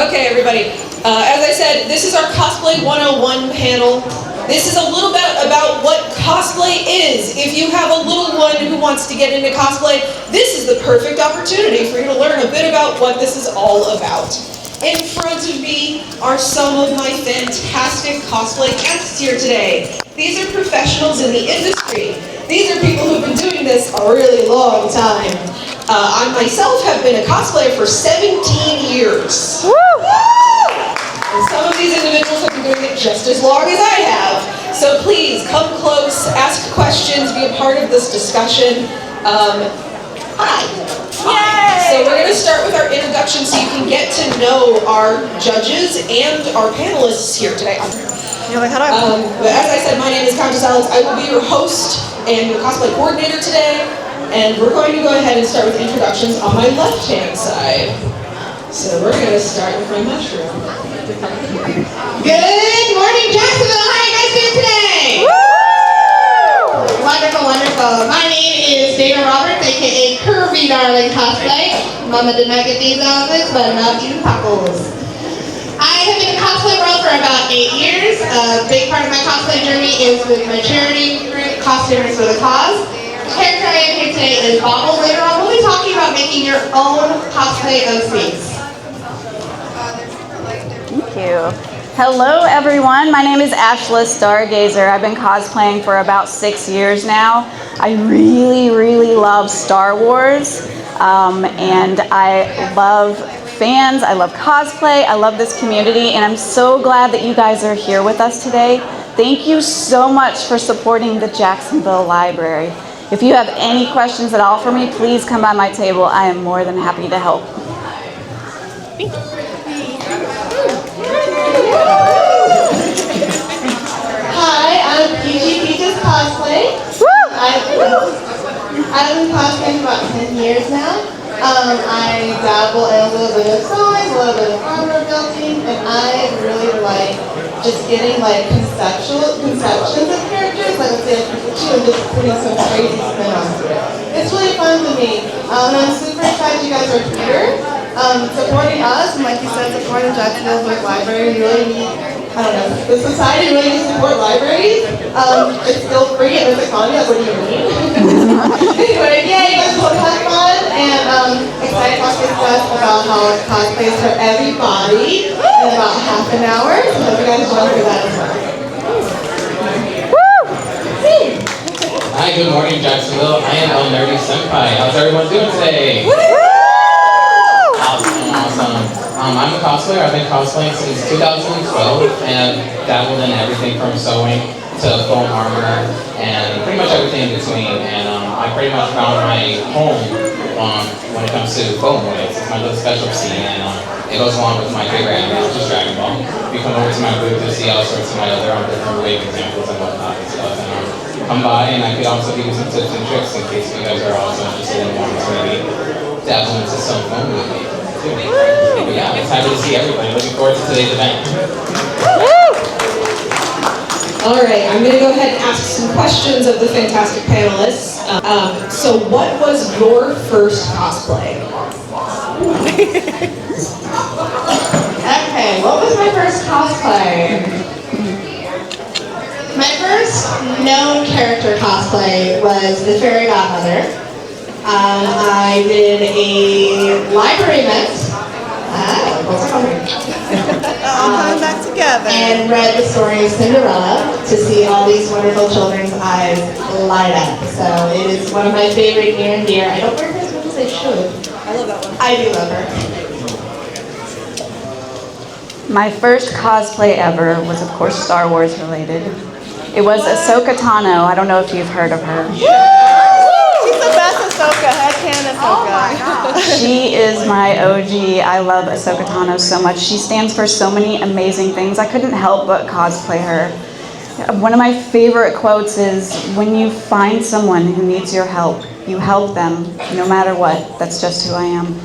Okay, everybody. As I said, this is our Cosplay 101 panel. This is a little bit about what cosplay is. If you have a little one who wants to get into cosplay, this is the perfect opportunity for you to learn a bit about what this is all about. In front of me are some of my fantastic cosplay guests here today. These are professionals in the industry. These are people who've been doing this a really long time. I myself have been a cosplayer for 17 years. Woo! And some of these individuals have been doing it just as long as I have. So please, come close, ask questions, be a part of this discussion. Hi. Yay! So we're going to start with our introduction so you can get to know our judges and our panelists here today. You're like, how do I... But as I said, my name is Countess Alex. I will be your host and your cosplay coordinator today. And we're going to go ahead and start with introductions on my left-hand side. So we're going to start with my mushroom. Good morning, Jacksonville. How are you guys doing today? Woo! Wonderful, wonderful. My name is Dana Roberts, aka Curvy Darling Cosplay. Mama did not get these outfits, but I'm out eating tacos. I have been in the cosplay world for about 8 years. A big part of my cosplay journey is with my charity group, Costumers for the Cause. The character I am here today is Bobble. Later on, we'll be talking about making your own cosplay OCs. Thank you. Hello everyone, my name is Ashla Stargazer. I've been cosplaying for about 6 years now. I really love Star Wars, and I love fans, I love cosplay, I love this community, and I'm so glad that you guys are here with us today. Thank you so much for supporting the Jacksonville Library. If you have any questions at all for me, please come by my table. I am more than happy to help. Hi, I'm PG Peaches Cosplay. I've been cosplaying for about 10 years now. I dabble in a little bit of sewing, a little bit of armor building, and I really like just getting like conceptions of characters, like let's say a Pikachu, and just putting some crazy spin onto it. It's really fun to me. And I'm super excited you guys are here. Supporting us, and like you said, supporting Jacksonville Library. We really need, I don't know, the society really needs to support libraries. It's still free at this economy, like what do you mean? Anyway, yeah, you guys will have fun, and excited to talk to us about how cosplay is for everybody in about half an hour. So hope you guys join for that as well. Hi, good morning, Jacksonville. I am El Nerdy Senpai. How's everyone doing today? Awesome. I'm a cosplayer. I've been cosplaying since 2012 and dabbled in everything from sewing to foam armor and pretty much everything in between. And I pretty much found my home when it comes to foam waves. It's my little specialty, and it goes along with my favorite anime, which is Dragon Ball. You come over to my booth to see all sorts of my other different wave examples and whatnot and stuff. And come by, and I could also give you some tips and tricks in case you guys are also interested in wanting to maybe dabble into some foam with me. But yeah, I'm excited to see everybody. Looking forward to today's event. All right, I'm going to go ahead and ask some questions of the fantastic panelists. So what was your first cosplay? Okay, what was my first cosplay? My first known character cosplay was the Fairy Godmother. I did a library event. All coming back together. And read the story of Cinderella to see all these wonderful children's eyes light up. So it is one of my favorite near and dear. I don't wear her as much as I should. I love that one. I do love her. My first cosplay ever was, of course, Star Wars related. It was Ahsoka Tano. I don't know if you've heard of her. She's the best Ahsoka, headcanon Ahsoka. Oh my God. She is my OG. I love Ahsoka Tano so much. She stands for so many amazing things. I couldn't help but cosplay her. One of my favorite quotes is, when you find someone who needs your help, you help them no matter what. That's just who I am.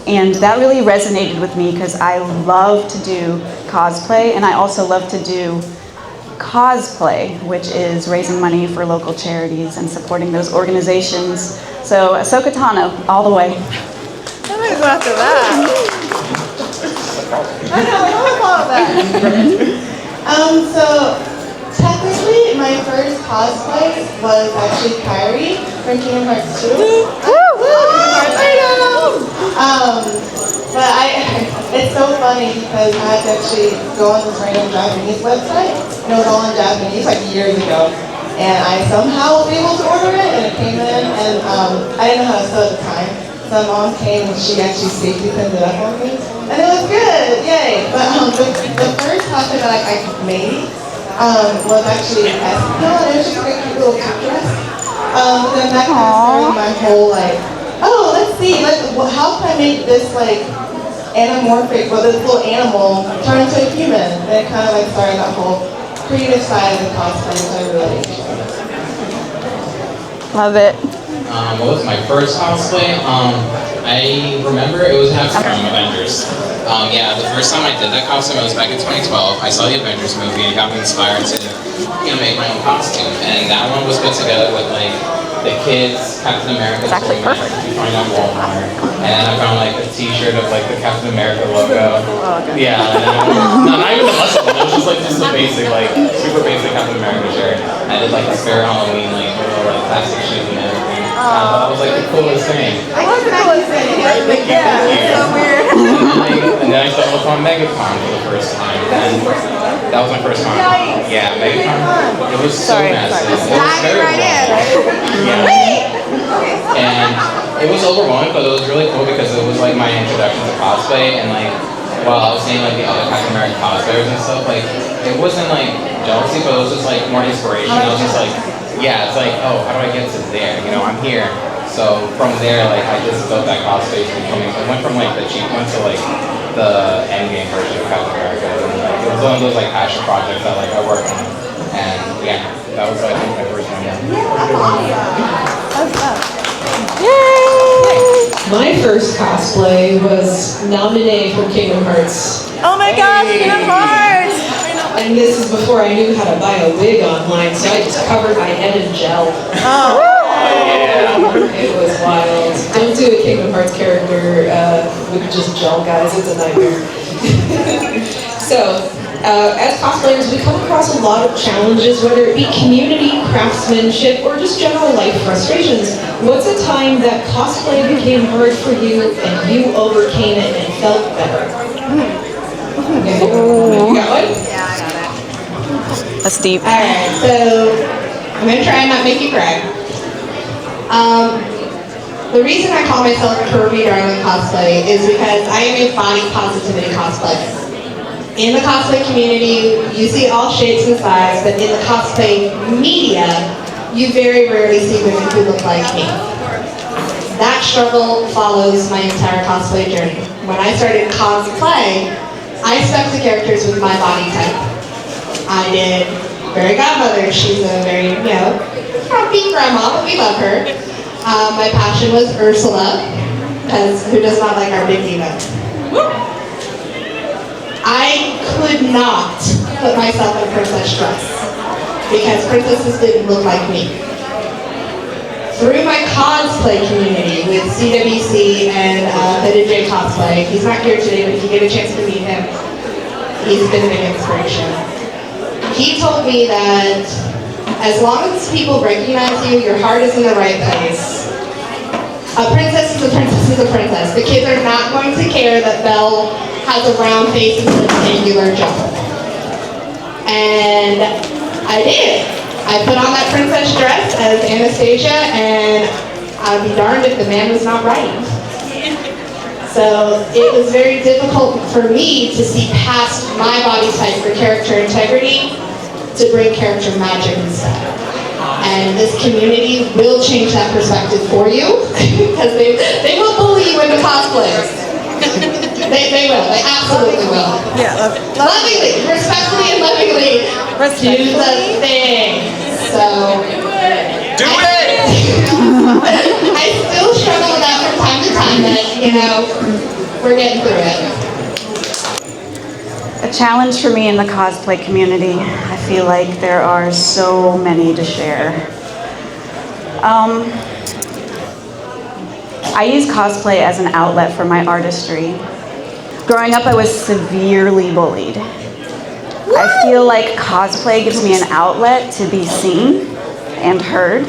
And that really resonated with me because I love to do cosplay, and I also love to do cosplay, which is raising money for local charities and supporting those organizations. So Ahsoka Tano, all the way. Somebody's after that. I know, what's all of that? So technically, my first cosplay was actually Kairi from Kingdom Hearts 2. But it's so funny because I had to actually go on this random Japanese website, and it was all in Japanese like years ago. And I somehow was able to order it, and it came in, and I didn't know how to sew at the time. So my mom came and she actually safely pinned it up on me, and it was good, yay! But the first cosplay that I made was actually Ashla, and it was just a cute little cute dress. But then that kind of started my whole like, oh, let's see, how can I make this like anamorphic, well, this little animal turn into a human? And it kind of like started that whole creative side of the cosplay, which I really enjoy. Love it. What was my first cosplay? I remember it was from Avengers. Yeah, the first time I did that costume, it was back in 2012. I saw the Avengers movie and it got me inspired to, make my own costume. And that one was put together with like the kids, Captain America. It's actually perfect. You find on Walmart. And then I found like a T-shirt of like the Captain America logo. Yeah, and then, no, not even the muscle one. It was just a basic, like super basic Captain America shirt. I did like a spare Halloween, like little like plastic shoes and everything. That was like the coolest thing. I was the coolest thing. Yeah, it's so weird. And then I stumbled upon MegaCon for the first time. And that was my first time. Yeah, MegaCon. It was so massive. It was very long. Yeah. And it was overwhelming, but it was really cool because it was like my introduction to cosplay. And like, while I was seeing like the other Captain America cosplayers and stuff, like it wasn't like jealousy, but it was just like more inspiration. I was just like, yeah, it's like, oh, how do I get to there? I'm here. So from there, like, I just built that cosplay to becoming, it went from like the cheap one to like the endgame version of Captain America. And like, it was one of those like passion projects that like I worked on. And yeah, that was like my first one. Yay! My first cosplay was Naminé from Kingdom Hearts. Oh my gosh, Kingdom Hearts! And this is before I knew how to buy a wig online, so I just covered my head in gel. Oh. It was wild. Don't do a Kingdom Hearts character with just gel, guys. It's a nightmare. So, as cosplayers, we come across a lot of challenges, whether it be community, craftsmanship, or just general life frustrations. What's a time that cosplay became hard for you and you overcame it and felt better? Okay. You got one? Yeah, I got it. That's deep. Alright, so I'm gonna try and not make you cry. The reason I call myself Curvy Darling Cosplay is because I am a body positivity cosplayer. In the cosplay community, you see all shapes and sizes, but in the cosplay media, you very rarely see women who look like me. That struggle follows my entire cosplay journey. When I started cosplay, I stuck to characters with my body type. I did Fairy Godmother. She's a very, frumpy grandma, but we love her. My passion was Ursula, because who does not like our big diva? I could not put myself in a princess dress, because princesses didn't look like me. Through my cosplay community with CWC and J Cosplay, he's not here today, but if you get a chance to meet him, he's been a big inspiration. He told me that as long as people recognize you, your heart is in the right place. A princess is a princess is a princess. The kids are not going to care that Belle has a round face and a rectangular jaw. And I did. I put on that princess dress as Anastasia, and I'd be darned if the man was not right. So it was very difficult for me to see past my body type for character integrity to bring character magic instead. And this community will change that perspective for you, because they will bully you into cosplay. They will. They absolutely will. Yeah, Lovingly, respectfully and lovingly, do the thing. So, Do it! I still struggle with that from time to time, but we're getting through it. A challenge for me in the cosplay community. I feel like there are so many to share. I use cosplay as an outlet for my artistry. Growing up, I was severely bullied. I feel like cosplay gives me an outlet to be seen and heard.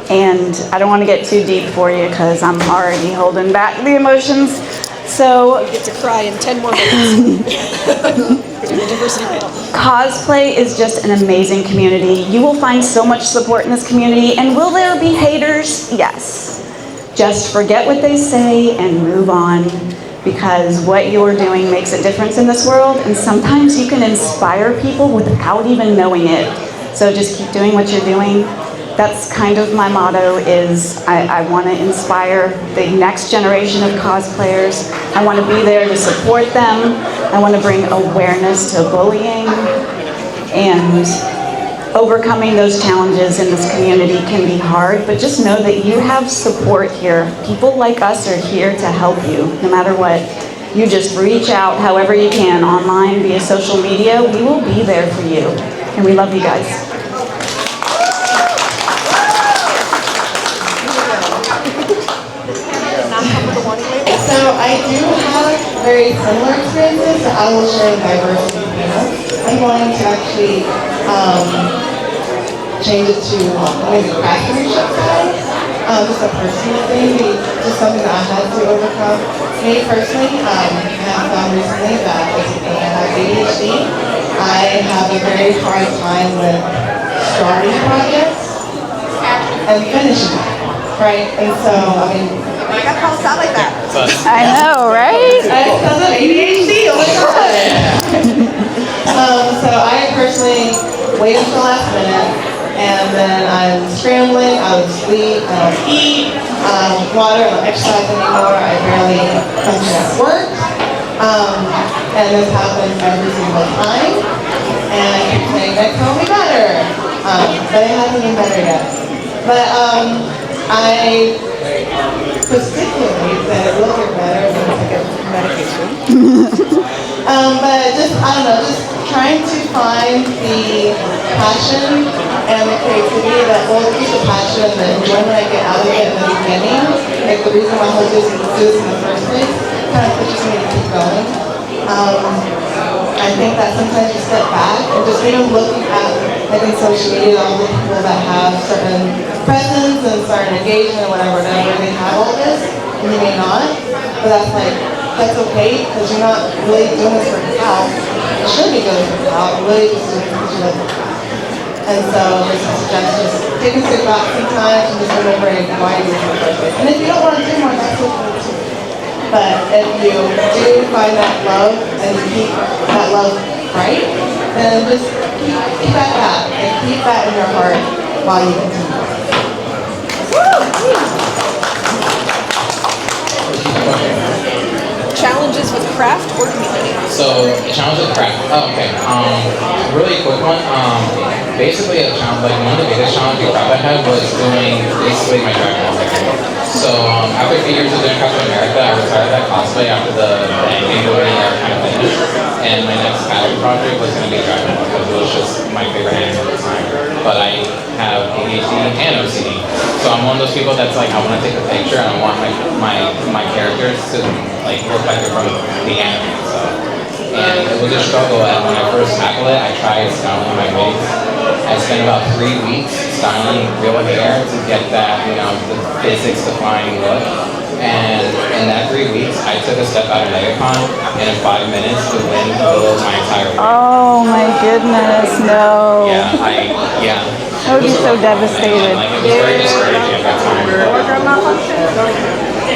And I don't want to get too deep for you because I'm already holding back the emotions. So You get to cry in 10 more minutes. Diversity panel. cosplay is just an amazing community. You will find so much support in this community. And will there be haters? Yes. Just forget what they say and move on, because what you're doing makes a difference in this world, and sometimes you can inspire people without even knowing it. So just keep doing what you're doing. That's kind of my motto is I want to inspire the next generation of cosplayers. I want to be there to support them. I want to bring awareness to bullying, and overcoming those challenges in this community can be hard, but just know that you have support here. People like us are here to help you, no matter what. You just reach out however you can, online, via social media. We will be there for you, and we love you guys. So I do have very similar experiences that I will share in diversity panel. I'm going to actually change it to maybe craftsmanship side. Just a personal thing, just something that I had to overcome. Me personally, I have found recently that I have ADHD. I have a very hard time with starting projects and finishing them, right? And so, I mean, I got called out like that. I know, right? because of ADHD, oh my god. So I personally wait until the last minute, and then I'm scrambling, I don't sleep, I don't eat, water, I don't exercise anymore, I barely function at work. And this happens every single time, and I keep saying next time will be better, but it hasn't been better yet. But I particularly that it will get better when I get medication. But just, I don't know, just trying to find the passion and the creativity that will keep the passion and the enjoyment I get out of it in the beginning. Like the reason why I do this in the first place kind of pushes me to keep going. I think that sometimes you step back and just even looking at, like in social media, all the people that have certain presence and certain engagement or whatever, they have all this, and you may not, but that's okay, because you're not really doing this for clout. You shouldn't be doing this for clout, you're really just doing it because you love it. And so I suggest just taking a step back sometimes and just remembering why you're doing it in the first place. And if you don't want to do more, that's okay too. But if you do find that love and you keep that love bright, then just keep at that and keep that in your heart while you continue. Challenges with craft or community? So, challenge with craft. Oh, okay. Really quick one. Basically, a challenge, like one of the biggest challenges with craft I had was doing basically my Dragon Ball technique. So, after a few years of doing Captain America, I retired that cosplay after the ending movie kind of finished. And my next passion project was going to be Dragon Ball because it was just my favorite anime at the time. But I have ADHD and OCD. So I'm one of those people that's like, I want to take a picture and I want my characters to like look like they're from the anime. So, and it was a struggle. And when I first tackled it, I tried styling my wigs. I spent about 3 weeks styling real hair to get that, you know, the physics defying look. And in that 3 weeks, I took a step out of MegaCon, and in 5 minutes, the wind blew my entire wig. Oh my goodness, no. Yeah. I would be so devastated. Like, it was very discouraging at that time.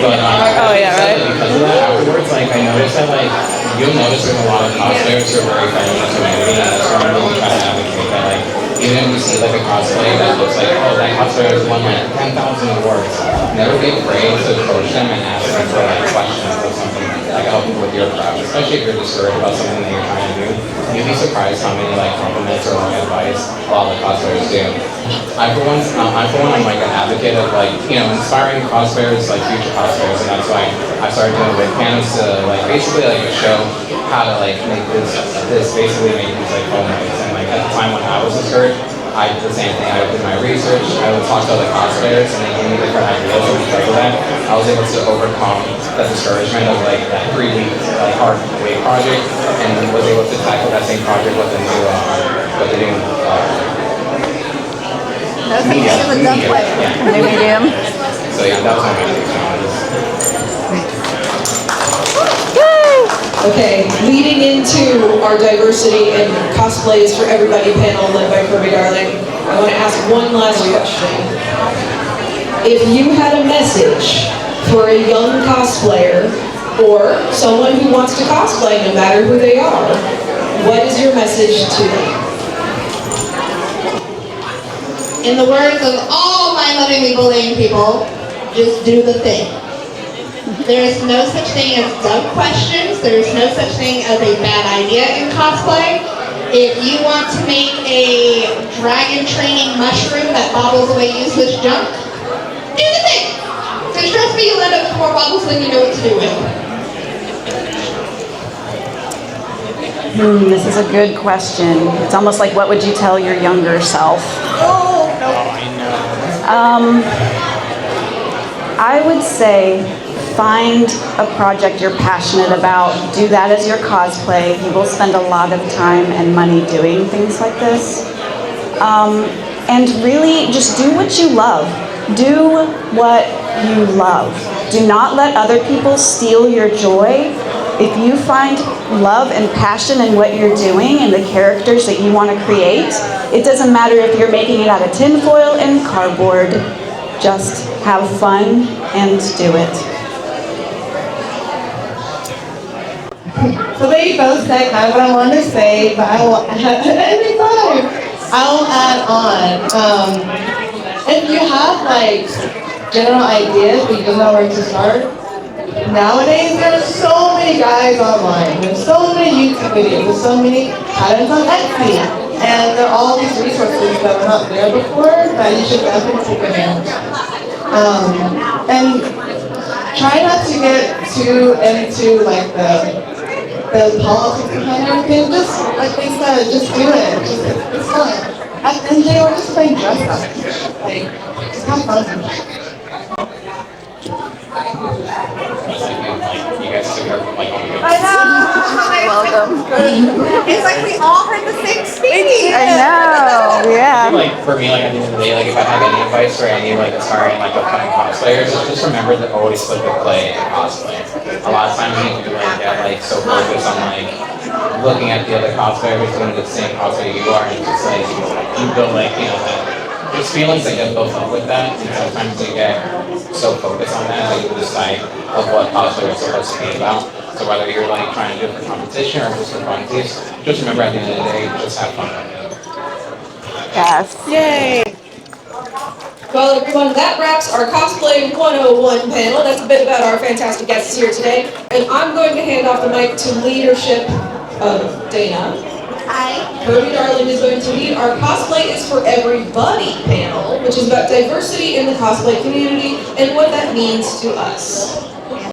But Oh, yeah, right? because of that, afterwards, like, I noticed that, like, you'll notice there's a lot of cosplayers who are very friendly to the community, and that's why I'm really trying to advocate that, like, even if you see, like, a cosplay that looks like, oh, that cosplayer has won, like, 10,000 awards, never be afraid to approach them and ask them for, like, questions or something, like, helping with your craft, especially if you're discouraged about something that you're trying to do. You'd be surprised how many, like, compliments or, like, advice a lot of cosplayers do. I for one, I'm like an advocate of like, you know, inspiring cosplayers, like future cosplayers, and that's why I started doing wig panels to like basically like show how to like make this basically make these like foam wigs. And like at the time when I was discouraged, I did the same thing. I did my research. I would talk to other cosplayers, and they gave me different ideas. And because of that, I was able to overcome the discouragement of like that 3-week like hard wait project, and was able to tackle that same project with the new medium. Yeah. New medium. So yeah, that was one of my big challenges. Okay, leading into our diversity and cosplays for everybody panel led by Kirby Darling, I want to ask one last question. If you had a message for a young cosplayer or someone who wants to cosplay no matter who they are, what is your message to them? In the words of all my lovingly bullying people, just do the thing. There is no such thing as dumb questions. There is no such thing as a bad idea in cosplay. If you want to make a dragon training mushroom that bobbles away useless junk, do the thing. Because trust me, you'll end up with more bobbles than you know what to do with. This is a good question. It's almost like, what would you tell your younger self? I would say find a project you're passionate about. Do that as your cosplay. You will spend a lot of time and money doing things like this. And really just do what you love. Do what you love. Do not let other people steal your joy. If you find love and passion in what you're doing and the characters that you want to create, it doesn't matter if you're making it out of tinfoil and cardboard. Just have fun and do it. So they both said kind of what I wanted to say, but I will add on. If you have like general ideas but you don't know where to start, nowadays there's so many guys online. There's so many YouTube videos. There's so many patterns on Etsy. And there are all these resources that were not there before that you should definitely take advantage of. And try not to get too into like the politics behind everything. Just like they said, just do it. It's fun. At the end of the day, we're just playing dress up. Like, just have fun. You guys took her like I know. Welcome. It's like we all heard the same speech. I know, yeah. like for me, like at the end of the day, like if I have any advice for any like aspiring like upcoming cosplayers, just remember to always flip the play and cosplay. A lot of times you can like get like so focused on like looking at the other cosplayers doing the same cosplay you are, and it's just like you build like there's feelings that get built up with that, and sometimes you get so focused on that you lose sight of what cosplay is supposed to be about. So whether you're like trying to do it for competition or just for funsies, just remember at the end of the day, just have fun. Yes. Yay. Well, everyone, that wraps our Cosplay 101 panel. That's a bit about our fantastic guests here today. And I'm going to hand off the mic to leadership of Dana. Hi. Kirby Darling is going to lead our Cosplay is for Everybody panel, which is about diversity in the cosplay community and what that means to us.